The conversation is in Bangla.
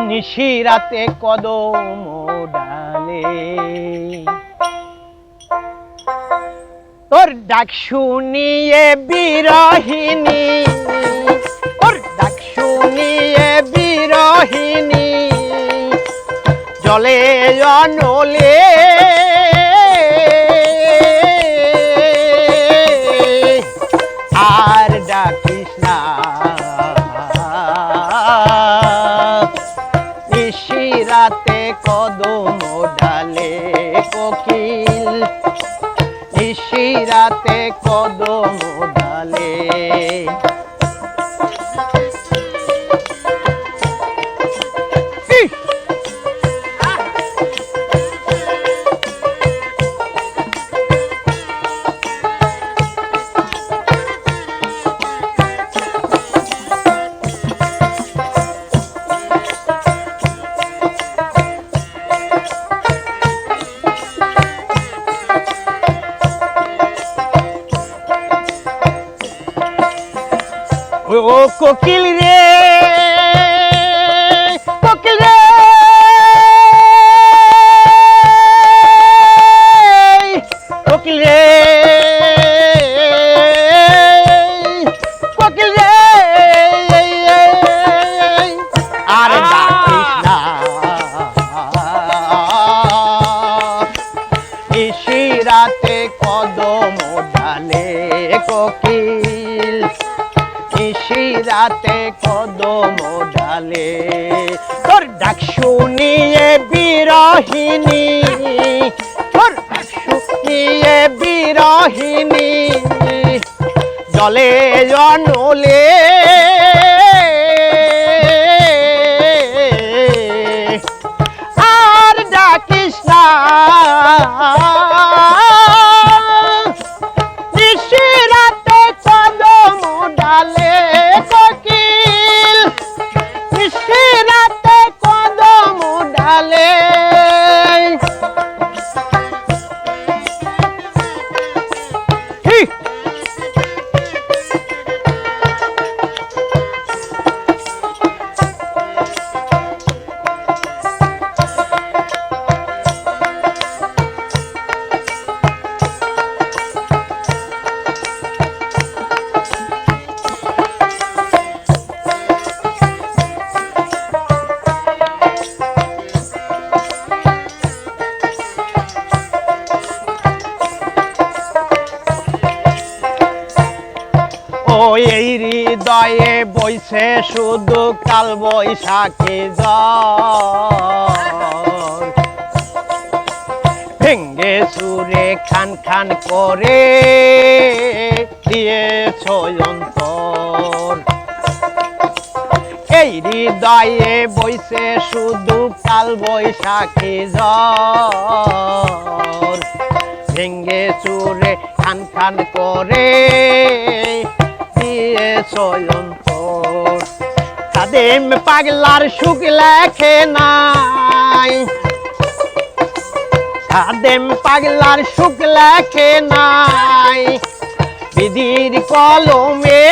নিশিরাতে কদম ডালে তোর ডাক শুনিয়ে বিরহিণী, তোর ডাক শুনিয়ে বিরহিণী জলে অনলে আর ডাকিস না নিশিরাতে কদম ডালে কোকিল, নিশিরাতে কদম ডালে ও কোকিল রে, কোকিল রে, কোকিল রে, কোকিল রে আর ডাকিস না নিশিরাতে কদম ডালে কোকিল, নিশিরাতে কদম ডালে তোর ডাক শুনিয়ে বিরহিণী, তোর ডাক শুনিয়ে বিরহিণী জলে অনলে আর ডাকিস না নিশিরাতে কদম ডালে কোকিল, নিশিরাতে কদম ডালে এই হৃদয়ে বইছে শুধু কাল বৈশাখী ঝড়, ভেঙ্গে সুরে খান খান করে দিয়েছ অন্তর। এই হৃদয়ে বইছে শুধু কাল বৈশাখী ঝড়, ভেঙ্গে সুরে খান খান করে কাদেম পাগলার সুখ লেখে নাই, কাদেম পাগলার সুখ লেখে নাই বিধির কলমে।